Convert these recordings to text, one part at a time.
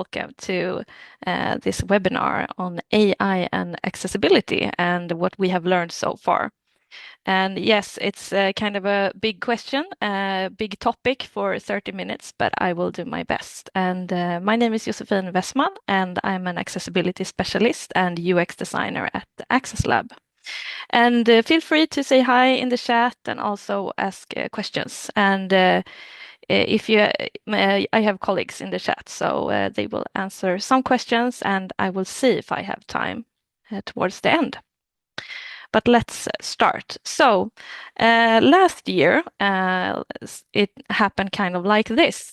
welcome to this webinar on AI and accessibility and what we have learned so far. And yes, it's kind of a big question, a big topic for 30 minutes, but I will do my best. And my name is Josefin Wessman, and I'm an accessibility specialist and UX designer at Axess Lab. And feel free to say hi in the chat and also ask questions. And if you, I have colleagues in the chat, so they will answer some questions, and I will see if I have time towards the end. But let's start. So last year, it happened kind of like this.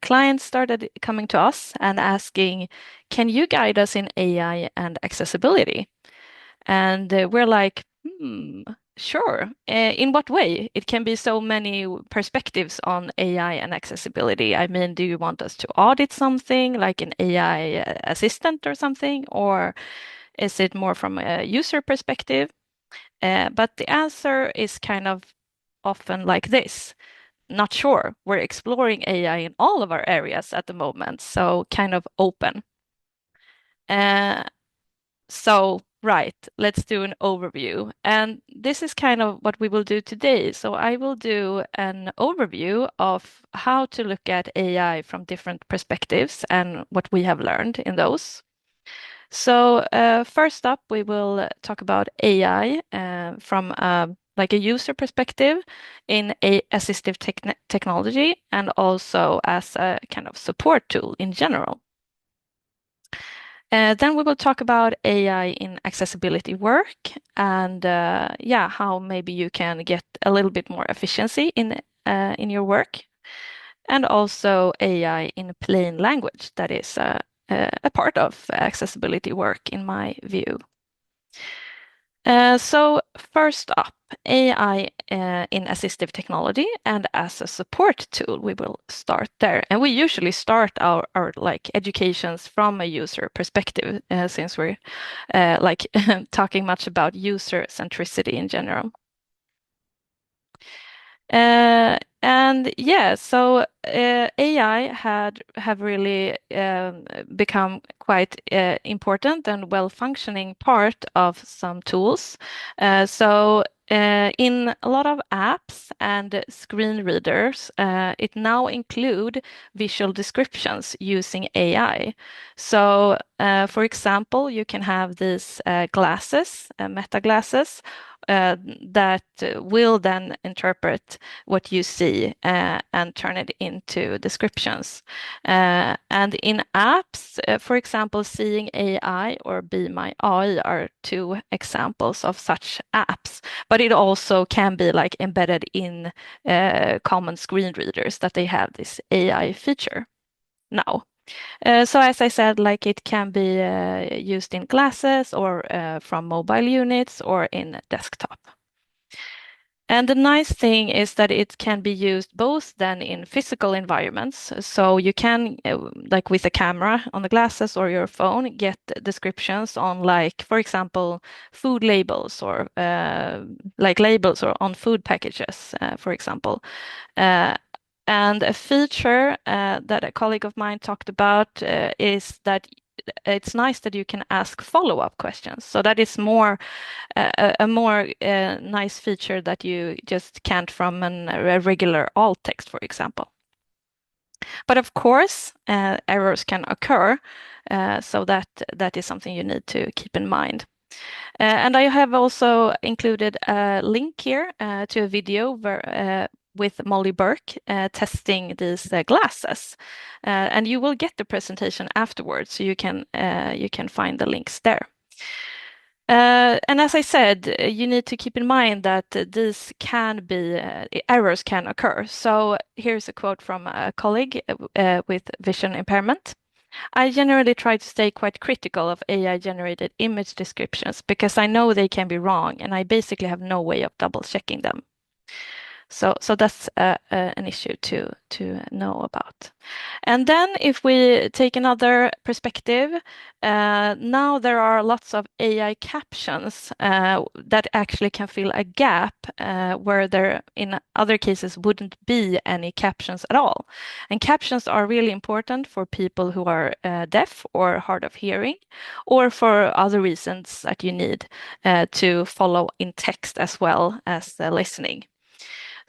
Clients started coming to us and asking, can you guide us in AI and accessibility? And we're like, sure. In what way? It can be so many perspectives on AI and accessibility. I mean, do you want us to audit something like an AI assistant or something? Or is it more from a user perspective? But the answer is kind of often like this. Not sure. We're exploring AI in all of our areas at the moment, so kind of open. Right, let's do an overview. And this is kind of what we will do today. So I will do an overview of how to look at AI from different perspectives and what we have learned in those. So first up, we will talk about AI from like a user perspective in a assistive technology and also as a kind of support tool in general. Then we will talk about AI in accessibility work and yeah, how maybe you can get a little bit more efficiency in your work, and also AI in plain language that is a part of accessibility work in my view. So first up, AI in assistive technology and as a support tool, we will start there. And we usually start our like educations from a user perspective, since we're like talking much about user centricity in general. And yeah, so AI have really become quite important and well-functioning part of some tools. In a lot of apps and screen readers, it now include visual descriptions using AI. So, for example, you can have these glasses, meta glasses, that will then interpret what you see and turn it into descriptions. And in apps, for example, Seeing AI or Be My AI are two examples of such apps, but it also can be like embedded in common screen readers that they have this AI feature now. So as I said, like it can be used in glasses or from mobile units or in desktop. And the nice thing is that it can be used both then in physical environments. So you can, like with a camera on the glasses or your phone, get descriptions on like, for example, food labels or like labels or on food packages, for example. And a feature that a colleague of mine talked about is that it's nice that you can ask follow-up questions. So that is more a more nice feature that you just can't from a regular alt text, for example. But of course, errors can occur, so that is something you need to keep in mind. And I have also included a link here to a video where, with Molly Burke testing these glasses, and you will get the presentation afterwards, so you can find the links there. And as I said, you need to keep in mind that these can be errors can occur. So here's a quote from a colleague with vision impairment. I generally try to stay quite critical of AI-generated image descriptions because I know they can be wrong and I basically have no way of double checking them. So that's an issue to know about. And then if we take another perspective, now there are lots of AI captions that actually can fill a gap where there in other cases wouldn't be any captions at all. And captions are really important for people who are deaf or hard of hearing, or for other reasons that you need to follow in text as well as listening.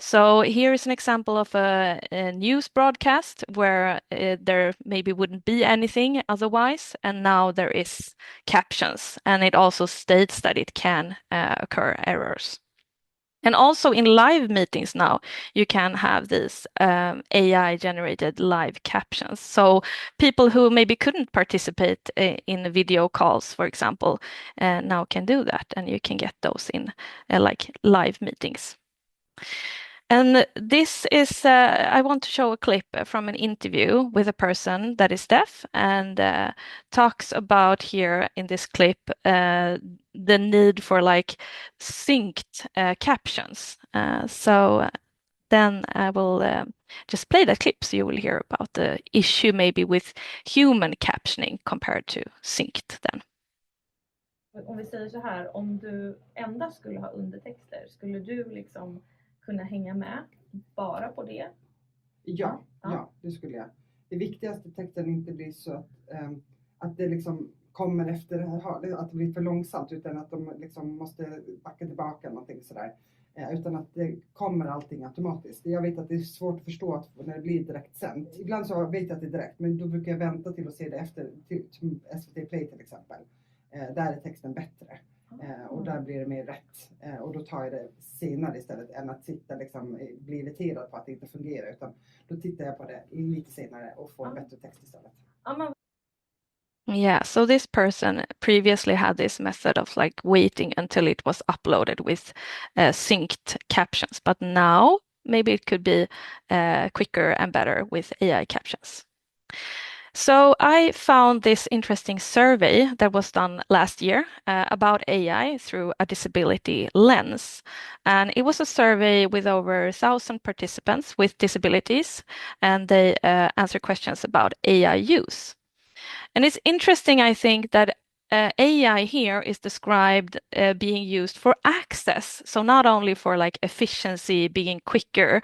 So here is an example of a news broadcast where there maybe wouldn't be anything otherwise, and now there is captions, and it also states that it can occur errors. And also in live meetings now, you can have these AI-generated live captions. So people who maybe couldn't participate in video calls, for example, now can do that, and you can get those in like live meetings. And this is, I want to show a clip from an interview with a person that is deaf and talks about here in this clip the need for like synced captions. So then I will just play that clip so you will hear about the issue maybe with human captioning compared to synced then. Om vi säger så här, om du endast skulle ha undertexter, skulle du liksom kunna hänga med bara på det? Ja, det skulle jag. Det viktigaste texten inte blir så att det liksom kommer efter det här, att det blir för långsamt, utan att de liksom måste backa tillbaka någonting sådär. Utan att det kommer allting automatiskt. Jag vet att det är svårt att förstå att när det blir direkt sänt. Ibland så vet jag att det är direkt, men då brukar jag vänta till att se det efter till SVT Play till exempel. Där är texten bättre. Och där blir det mer rätt. Och då tar jag det senare istället än att sitta liksom, bli irriterad på att det inte fungerar. Utan då tittar jag på det lite senare och får bättre text istället. Yeah, so this person previously had this method of like waiting until it was uploaded with synced captions, but now maybe it could be quicker and better with AI captions. So I found this interesting survey that was done last year about AI through a disability lens. And it was a survey with over 1,000 participants with disabilities, and they answered questions about AI use. And it's interesting, I think, that AI here is described being used for access. So not only for like efficiency, being quicker,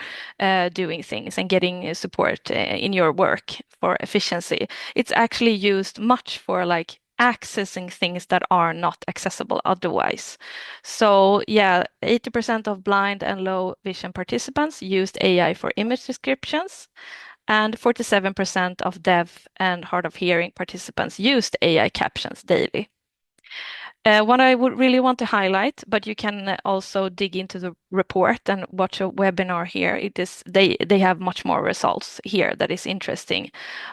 doing things and getting support in your work for efficiency. It's actually used much for like accessing things that are not accessible otherwise. So yeah, 80% of blind and low vision participants used AI for image descriptions. And 47% of deaf and hard of hearing participants used AI captions daily. What I would really want to highlight, but you can also dig into the report and watch a webinar here. It is they have much more results here that is interesting.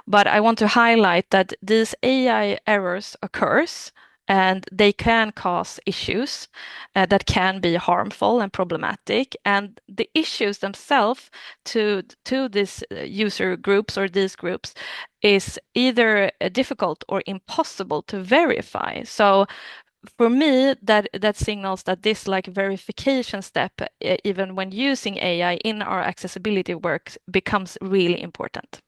But I want to highlight that these AI errors occurs and they can cause issues that can be harmful and problematic. And the issues themselves to these user groups or these groups is either difficult or impossible to verify. So for me, that signals that this like verification step, even when using AI in our accessibility work, becomes really important.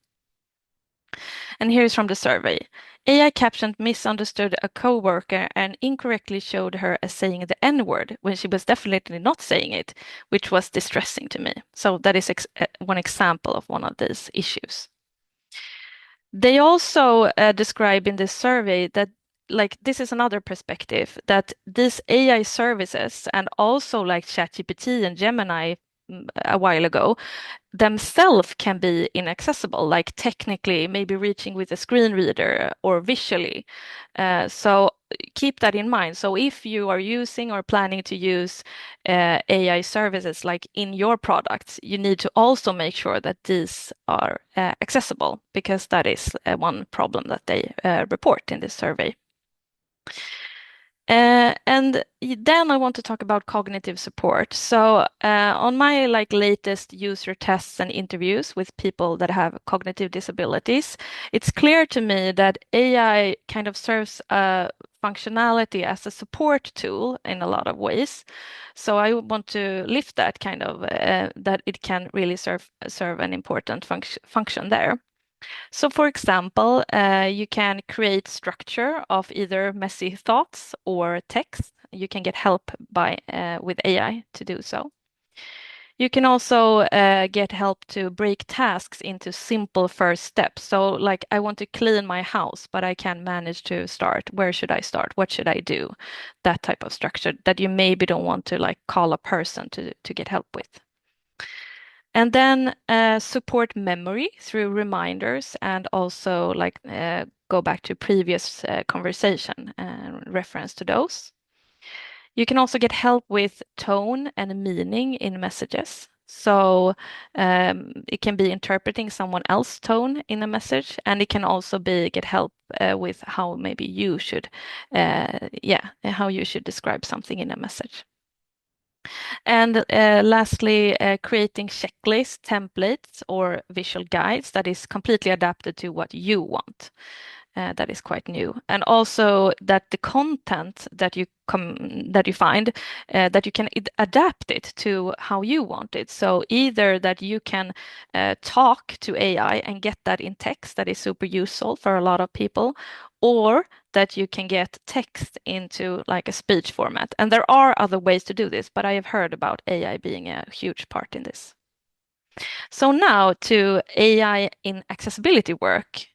And here's from the survey. AI captioned misunderstood a coworker and incorrectly showed her as saying the N-word when she was definitely not saying it, which was distressing to me. So that is one example of one of these issues. They also describe in this survey that like this is another perspective that these AI services and also like ChatGPT and Gemini a while ago themselves can be inaccessible, like technically maybe reaching with a screen reader or visually. So keep that in mind. So if you are using or planning to use AI services like in your products, you need to also make sure that these are accessible, because that is one problem that they report in this survey. And then I want to talk about cognitive support. So on my like latest user tests and interviews with people that have cognitive disabilities, it's clear to me that AI kind of serves a functionality as a support tool in a lot of ways. So I want to lift that kind of that it can really serve an important function there. So for example, you can create structure of either messy thoughts or text. You can get help by with AI to do so. You can also get help to break tasks into simple first steps. So like I want to clean my house, but I can't manage to start. Where should I start? What should I do? That type of structure that you maybe don't want to like call a person to get help with. And then support memory through reminders and also like go back to previous conversation and reference to those. You can also get help with tone and meaning in messages. So it can be interpreting someone else's tone in a message, and it can also be get help with how maybe you should, how you should describe something in a message. And lastly, creating checklists, templates, or visual guides that is completely adapted to what you want. That is quite new, and also that the content that you find that you can adapt it to how you want it. So either that you can talk to AI and get that in text that is super useful for a lot of people, or that you can get text into like a speech format. And there are other ways to do this, but I have heard about AI being a huge part in this. So now to AI in accessibility work.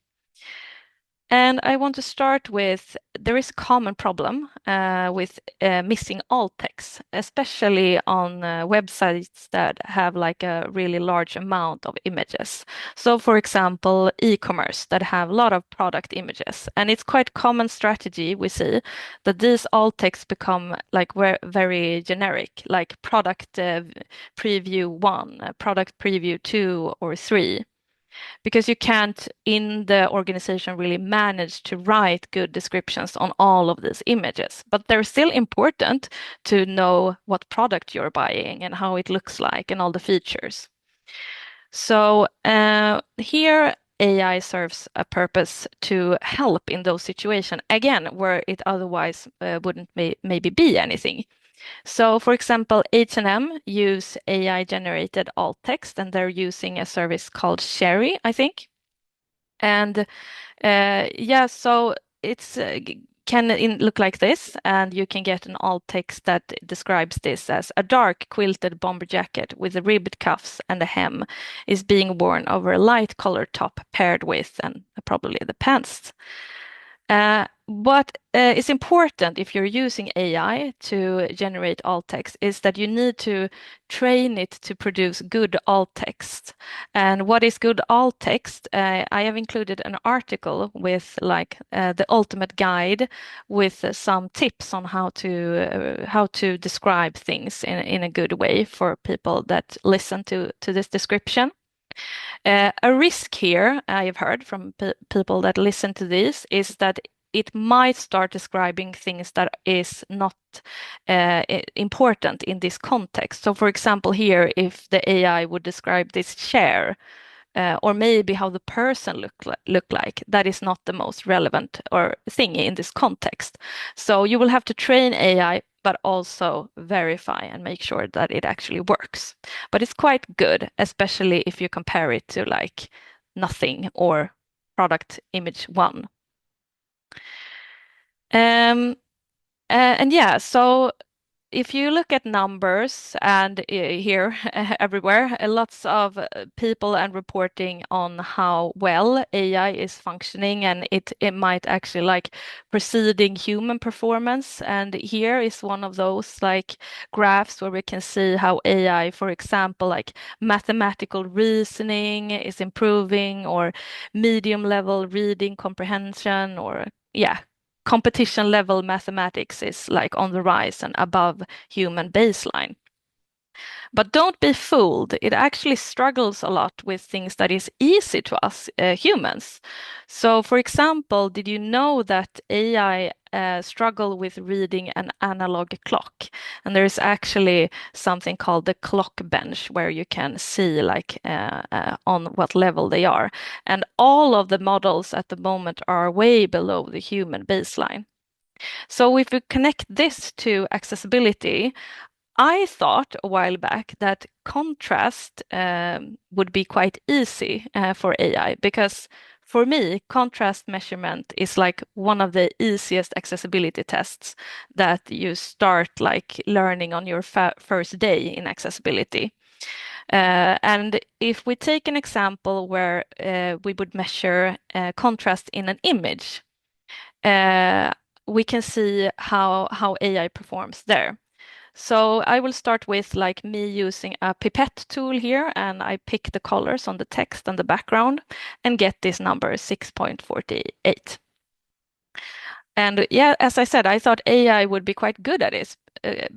And I want to start with, there is a common problem with missing alt text, especially on websites that have like a really large amount of images. So for example, e-commerce that have a lot of product images. And it's quite common strategy we see that these alt texts become like very generic, like product preview 1, product preview 2 or 3. Because you can't in the organization really manage to write good descriptions on all of these images. But they're still important to know what product you're buying and how it looks like and all the features. So here AI serves a purpose to help in those situations, again, where it otherwise wouldn't maybe be anything. So for example, H&M use AI generated alt text and they're using a service called Sherry, I think. And so it's can look like this, and you can get an alt text that describes this as a dark quilted bomber jacket with ribbed cuffs and a hem is being worn over a light colored top paired with and probably the pants. What is important if you're using AI to generate alt text is that you need to train it to produce good alt text. And what is good alt text? I have included an article with like the ultimate guide with some tips on how to describe things in a good way for people that listen to this description. A risk here I have heard from people that listen to this is that it might start describing things that is not important in this context. So for example, here, if the AI would describe this chair, or maybe how the person look like, that is not the most relevant or thing in this context. So you will have to train AI, but also verify and make sure that it actually works. But it's quite good, especially if you compare it to like nothing or product image 1. So if you look at numbers and here everywhere, lots of people and reporting on how well AI is functioning, and it might actually like preceding human performance. And here is one of those like graphs where we can see how AI, for example, like mathematical reasoning is improving, or medium level reading comprehension, or competition level mathematics is like on the rise and above human baseline. But don't be fooled. It actually struggles a lot with things that is easy to us humans. So for example, did you know that AI struggle with reading an analog clock? And there's actually something called the clock bench where you can see like on what level they are. And all of the models at the moment are way below the human baseline. So if we connect this to accessibility, I thought a while back that contrast would be quite easy for AI, because for me, contrast measurement is like one of the easiest accessibility tests that you start like learning on your first day in accessibility. And if we take an example where we would measure contrast in an image, we can see how AI performs there. So I will start with like me using a pipette tool here, and I pick the colors on the text and the background and get this number 6.48. And yeah, as I said, I thought AI would be quite good at this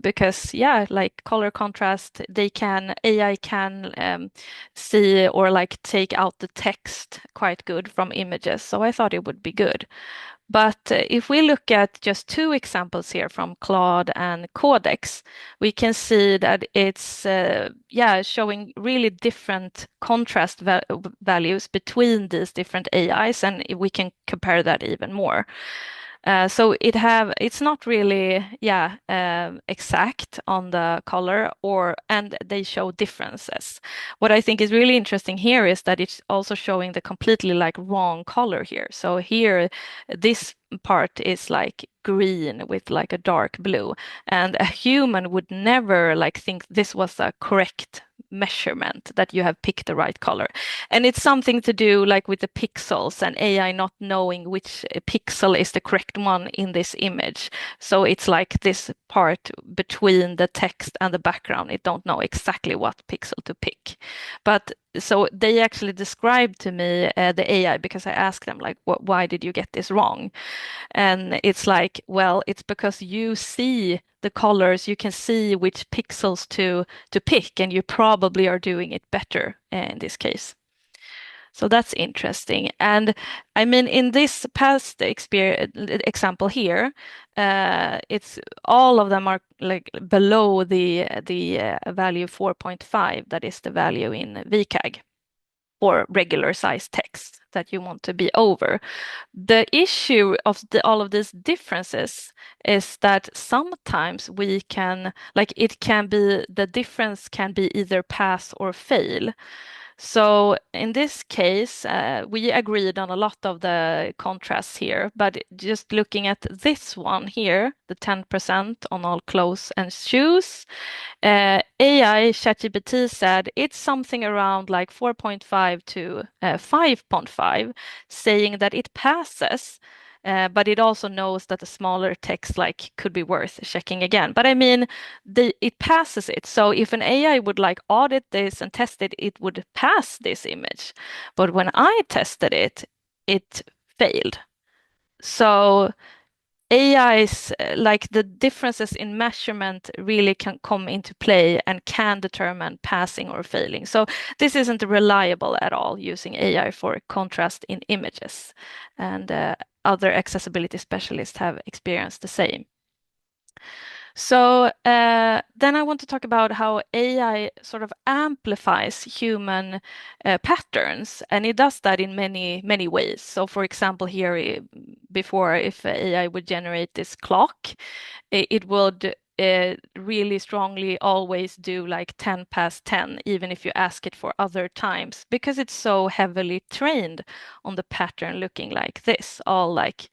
because yeah, like color contrast, AI can see or like take out the text quite good from images. So I thought it would be good. But if we look at just two examples here from Claude and Codex, we can see that it's showing really different contrast values between these different AIs, and we can compare that even more. So it's not really exact on the color, and they show differences. What I think is really interesting here is that it's also showing the completely like wrong color here. So here, this part is like green with like a dark blue, and a human would never like think this was a correct measurement, that you have picked the right color. And it's something to do like with the pixels and AI not knowing which pixel is the correct one in this image. So it's like this part between the text and the background. It don't know exactly what pixel to pick. But so they actually described to me the AI, because I asked them like, why did you get this wrong? And it's like, well, it's because you see the colors, you can see which pixels to pick, and you probably are doing it better in this case. So that's interesting. And I mean, in this past example here, it's all of them are like below the value 4.5, that is the value in WCAG, or regular size text that you want to be over. The issue of all of these differences is that sometimes we can, like, the difference can be either pass or fail. So in this case, we agreed on a lot of the contrasts here, but just looking at this one here, the 10% on all clothes and shoes, AI ChatGPT said it's something around like 4.5 to 5.5, saying that it passes. But it also knows that the smaller text like could be worth checking again. But I mean, it passes it. So if an AI would like audit this and test it, it would pass this image. But when I tested it, it failed. So AI's like the differences in measurement really can come into play and can determine passing or failing. So this isn't reliable at all using AI for contrast in images, and other accessibility specialists have experienced the same. So then I want to talk about how AI sort of amplifies human patterns, and it does that in many ways. So for example, here before, if AI would generate this clock, it would really strongly always do like 10 past 10, even if you ask it for other times, because it's so heavily trained on the pattern looking like this, all like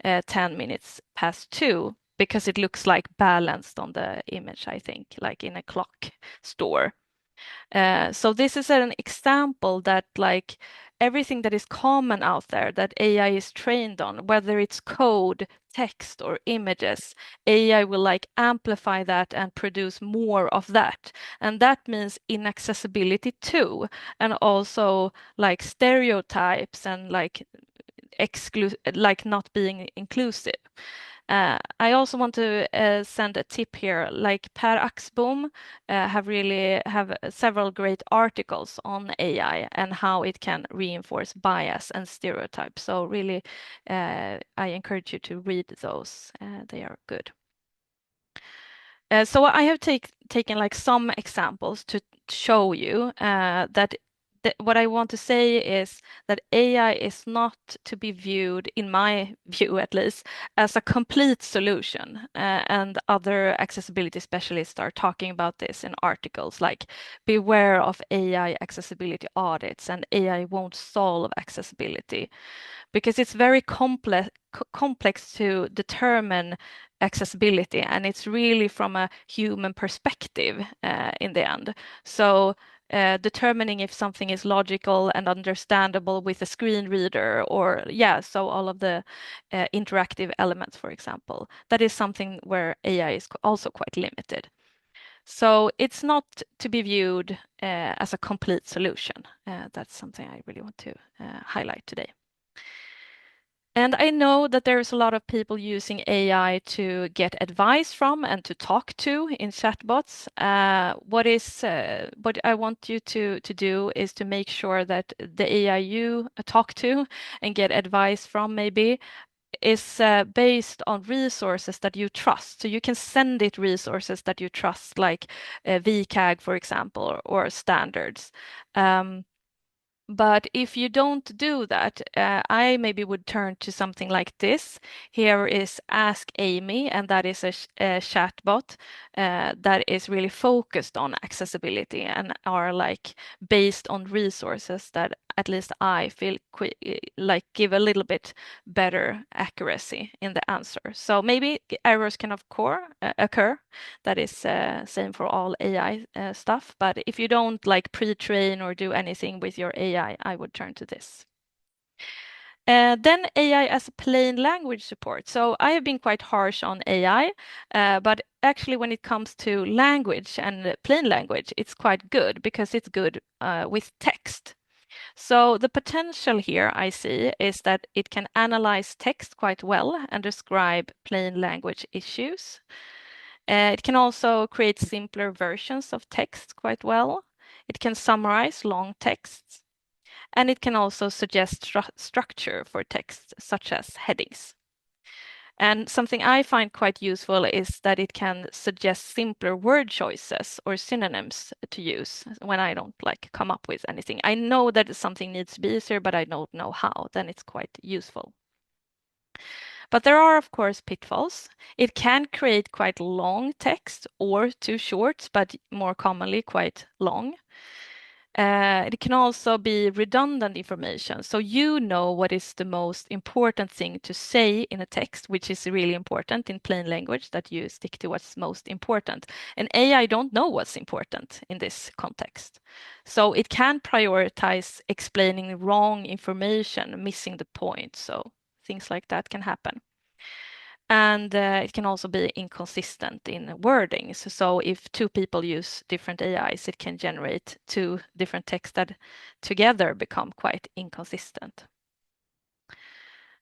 10 minutes past 2, because it looks like balanced on the image, I think, like in a clock store. So this is an example that like everything that is common out there that AI is trained on, whether it's code, text, or images, AI will like amplify that and produce more of that. And that means inaccessibility too, and also like stereotypes and like not being inclusive. I also want to send a tip here, like Per Axbom have several great articles on AI and how it can reinforce bias and stereotypes. So really, I encourage you to read those. They are good. So I have taken like some examples to show you that what I want to say is that AI is not to be viewed, in my view at least, as a complete solution. And other accessibility specialists are talking about this in articles like beware of AI accessibility audits and AI won't solve accessibility, because it's very complex to determine accessibility, and it's really from a human perspective in the end. So determining if something is logical and understandable with a screen reader, or so all of the interactive elements, for example, that is something where AI is also quite limited. So it's not to be viewed as a complete solution. That's something I really want to highlight today. And I know that there's a lot of people using AI to get advice from and to talk to in chatbots. What I want you to do is to make sure that the AI you talk to and get advice from maybe is based on resources that you trust. So you can send it resources that you trust, like WCAG, for example, or standards. But if you don't do that, I maybe would turn to something like this. Here is Ask Amy, and that is a chatbot that is really focused on accessibility and are like based on resources that at least I feel like give a little bit better accuracy in the answer. So maybe errors can occur. That is same for all AI stuff. But if you don't like pre-train or do anything with your AI, I would turn to this. Then AI as plain language support. So I have been quite harsh on AI, but actually when it comes to language and plain language, it's quite good because it's good with text. So the potential here I see is that it can analyze text quite well and describe plain language issues. It can also create simpler versions of text quite well. It can summarize long texts, and it can also suggest structure for text, such as headings. And something I find quite useful is that it can suggest simpler word choices or synonyms to use when I don't like come up with anything. I know that something needs to be easier, but I don't know how. Then it's quite useful. But there are, of course, pitfalls. It can create quite long text or too short, but more commonly quite long. It can also be redundant information. So you know what is the most important thing to say in a text, which is really important in plain language, that you stick to what's most important. And AI don't know what's important in this context. So it can prioritize explaining wrong information, missing the point. So things like that can happen. And it can also be inconsistent in wording. So if two people use different AIs, it can generate two different texts that together become quite inconsistent.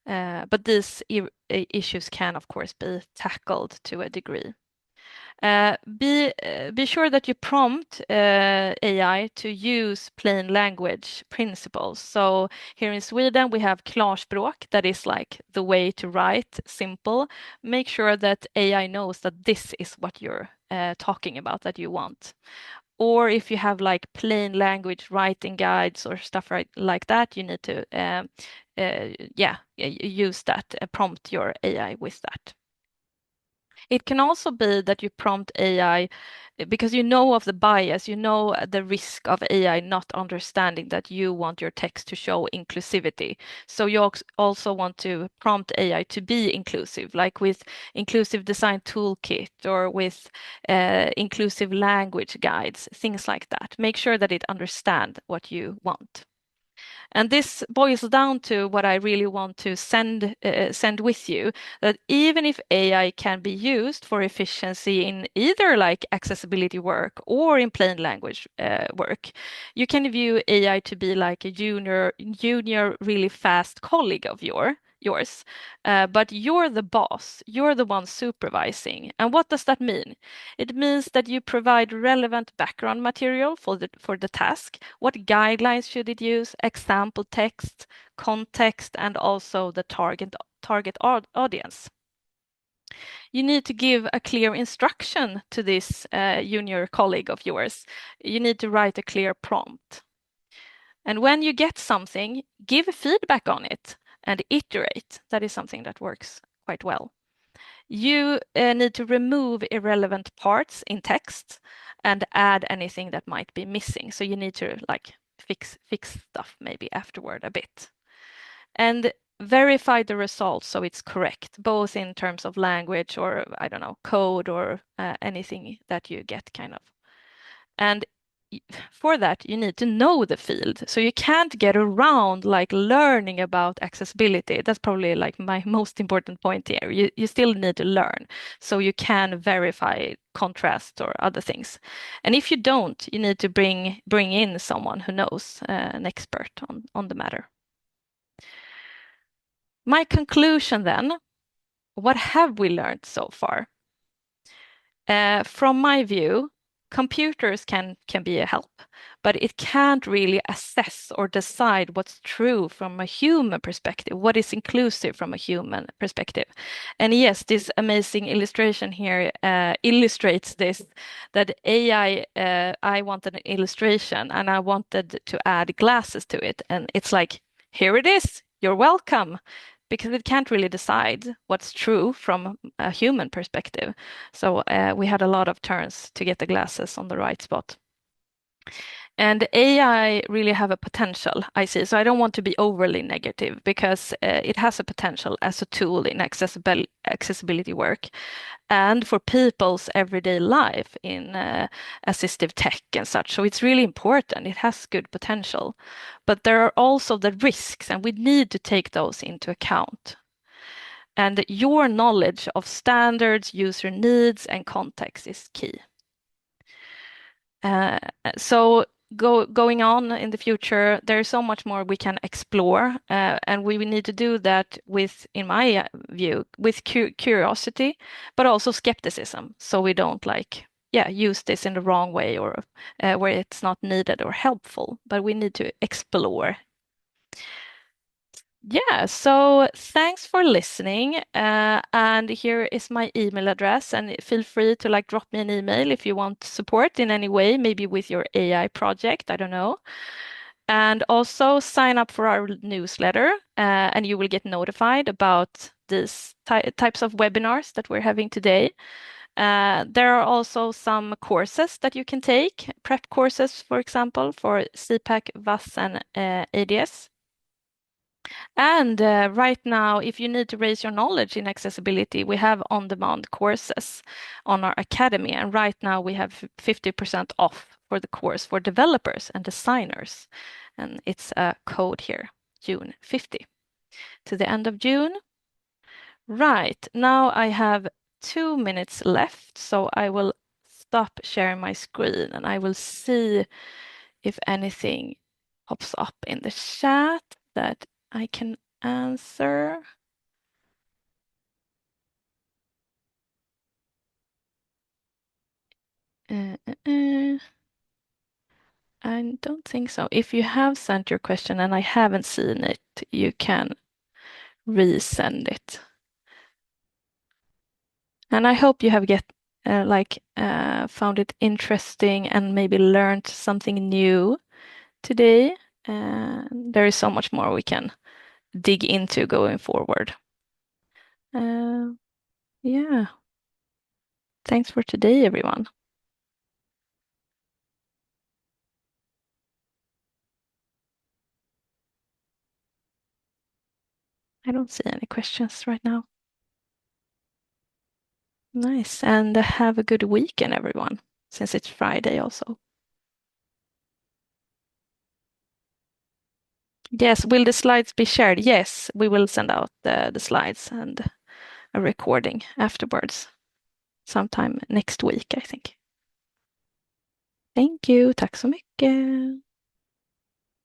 But these issues can, of course, be tackled to a degree. Be sure that you prompt AI to use plain language principles. So here in Sweden, we have klarspråk, that is like the way to write simple. Make sure that AI knows that this is what you're talking about, that you want. Or if you have like plain language writing guides or stuff like that, you need to use that, prompt your AI with that. It can also be that you prompt AI because you know of the bias, you know the risk of AI not understanding that you want your text to show inclusivity. So you also want to prompt AI to be inclusive, like with inclusive design toolkit or with inclusive language guides, things like that. Make sure that it understands what you want. And this boils down to what I really want to send with you, that even if AI can be used for efficiency in either like accessibility work or in plain language work, you can view AI to be like a junior, really fast colleague of yours, but you're the boss, you're the one supervising. And what does that mean? It means that you provide relevant background material for the task. What guidelines should it use? Example text, context, and also the target audience. You need to give a clear instruction to this junior colleague of yours. You need to write a clear prompt. And when you get something, give feedback on it and iterate. That is something that works quite well. You need to remove irrelevant parts in text and add anything that might be missing. So you need to like fix stuff maybe afterward a bit. And verify the results so it's correct, both in terms of language or, I don't know, code or anything that you get kind of. And for that, you need to know the field. So you can't get around like learning about accessibility. That's probably like my most important point here. You still need to learn so you can verify contrast or other things. And if you don't, you need to bring in someone who knows, an expert on the matter. My conclusion then, what have we learned so far? From my view, computers can be a help, but it can't really assess or decide what's true from a human perspective, what is inclusive from a human perspective. And yes, this amazing illustration here illustrates this, that AI, I wanted an illustration and I wanted to add glasses to it. And it's like, here it is, you're welcome. Because it can't really decide what's true from a human perspective. So we had a lot of turns to get the glasses on the right spot. And AI really have a potential, I see. So I don't want to be overly negative because it has a potential as a tool in accessibility work and for people's everyday life in assistive tech and such. So it's really important. It has good potential. But there are also the risks, and we need to take those into account. And your knowledge of standards, user needs, and context is key. So going on in the future, there's so much more we can explore, and we need to do that with, in my view, with curiosity, but also skepticism, so we don't use this in the wrong way or where it's not needed or helpful, but we need to explore. Yeah, so thanks for listening. And here is my email address, and feel free to drop me an email if you want support in any way, maybe with your AI project, I don't know. And also sign up for our newsletter, and you will get notified about these types of webinars that we're having today. There are also some courses that you can take, prep courses, for example, for CPAC, VAS, and ADS. And right now, if you need to raise your knowledge in accessibility, we have on-demand courses on our academy. And right now we have 50% off for the course for developers and designers. And it's a code here, June 50, to the end of June. Right, now I have 2 minutes left, so I will stop sharing my screen and I will see if anything pops up in the chat that I can answer. I don't think so. If you have sent your question and I haven't seen it, you can resend it. And I hope you have found it interesting and maybe learned something new today. There is so much more we can dig into going forward. Yeah. Thanks for today, everyone. I don't see any questions right now. Nice. And have a good weekend, everyone, since it's Friday also. Yes, will the slides be shared? Yes, we will send out the slides and a recording afterwards, sometime next week, I think. Thank you, tack så mycket.